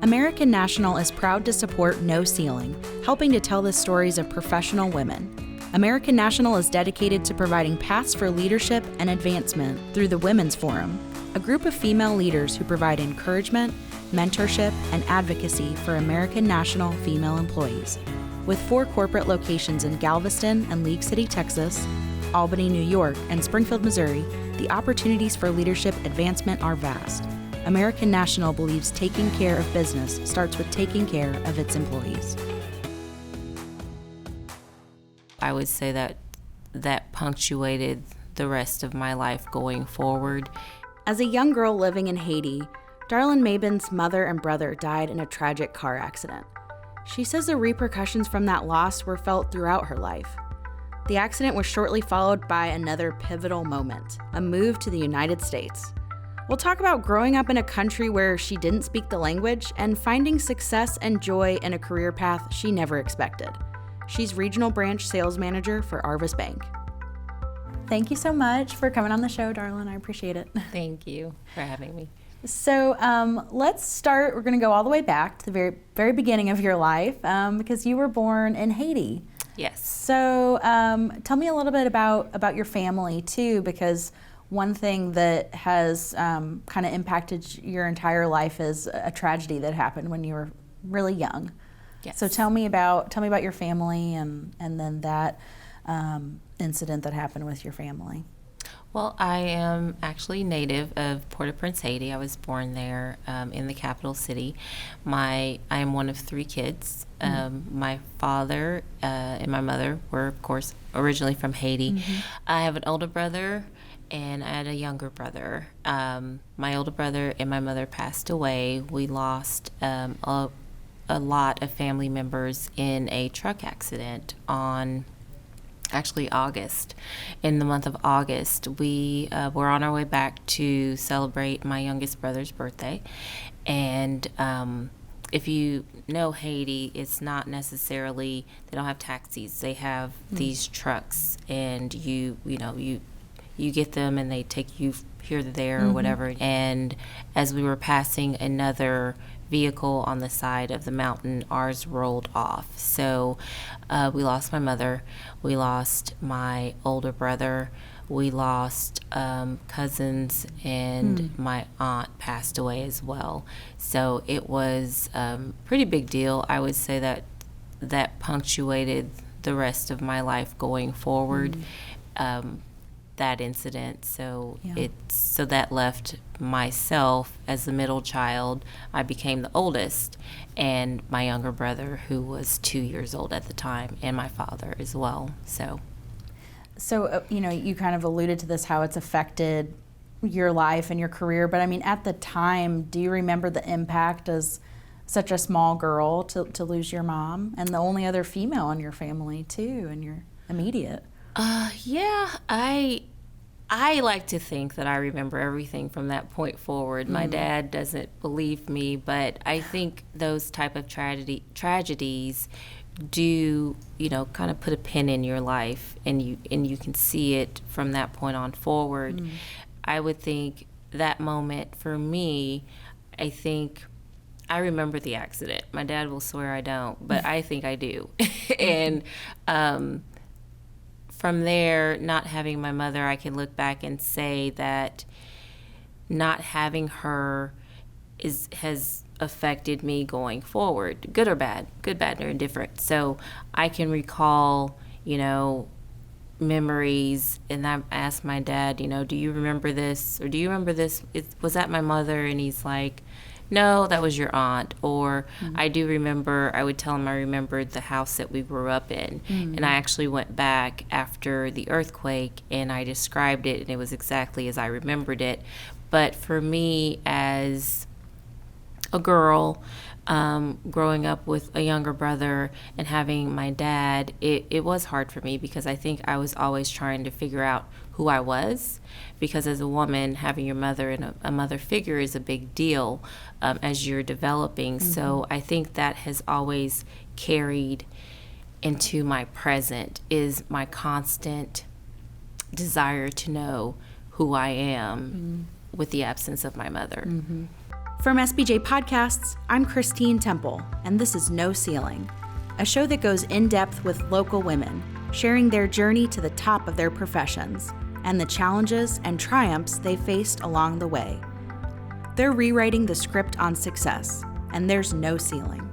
American National is proud to support No Ceiling, helping to tell the stories of professional women. American National is dedicated to providing paths for leadership and advancement through the Women's Forum, a group of female leaders who provide encouragement, mentorship, and advocacy for American National female employees. With 4 corporate locations in Galveston and League City, Texas, Albany, New York, and Springfield, Missouri, the opportunities for leadership advancement are vast. American National believes taking care of business starts with taking care of its employees. I would say that punctuated the rest of my life going forward. As a young girl living in Haiti, Darline Mabins' mother and brother died in a tragic car accident. She says the repercussions from that loss were felt throughout her life. The accident was shortly followed by another pivotal moment, a move to the United States. We'll talk about growing up in a country where she didn't speak the language and finding success and joy in a career path she never expected. She's Regional Branch Sales Manager for Arvest Bank. Thank you so much for coming on the show, Darline. I appreciate it. Thank you for having me. So let's start. We're going to go all the way back to the very, very beginning of your life because you were born in Haiti. Yes. So tell me a little bit about your family too, because one thing that has kind of impacted your entire life is a tragedy that happened when you were really young. Yes. So tell me about your family and then that incident that happened with your family. Well, I am actually native of Port-au-Prince, Haiti. I was born there in the capital city. I am one of 3 kids. My father and my mother were, of course, originally from Haiti. Mm-hmm. I have an older brother and I had a younger brother. My older brother and my mother passed away. We lost a lot of family members in a truck accident on August. In the month of August, we were on our way back to celebrate my youngest brother's birthday. And if you know Haiti, it's not necessarily, they don't have taxis. They have these trucks, and you get them and they take you here to there or whatever. And as we were passing another vehicle on the side of the mountain, ours rolled off. So we lost my mother, we lost my older brother, we lost cousins, and my aunt passed away as well. So it was a pretty big deal. I would say that punctuated the rest of my life going forward. That incident, so that left myself as the middle child. I became the oldest, and my younger brother, who was 2 years old at the time, and my father as well. So you kind of alluded to this, how it's affected your life and your career, but I mean, at the time, do you remember the impact as such a small girl to lose your mom and the only other female in your family too, and your immediate? Yeah, I like to think that I remember everything from that point forward. My dad doesn't believe me, but I think those type of tragedies do, kind of put a pin in your life, and you can see it from that point on forward. I would think that moment for me, I think I remember the accident. My dad will swear I don't, but I think I do. And from there, not having my mother, I can look back and say that not having her has affected me going forward, good or bad, good, bad, or indifferent. So I can recall, memories, and I asked my dad, do you remember this? Or do you remember this? Was that my mother? And he's like, no, that was your aunt. Or I do remember, I would tell him I remembered the house that we grew up in. And I actually went back after the earthquake and I described it, and it was exactly as I remembered it. But for me, as a girl, growing up with a younger brother and having my dad, it was hard for me because I think I was always trying to figure out who I was, because as a woman, having your mother and a mother figure is a big deal as you're developing. So I think that has always carried into my present, is my constant desire to know who I am with the absence of my mother. From SBJ Podcasts, I'm Christine Temple, and this is No Ceiling, a show that goes in depth with local women, sharing their journey to the top of their professions and the challenges and triumphs they faced along the way. They're rewriting the script on success, and there's no ceiling.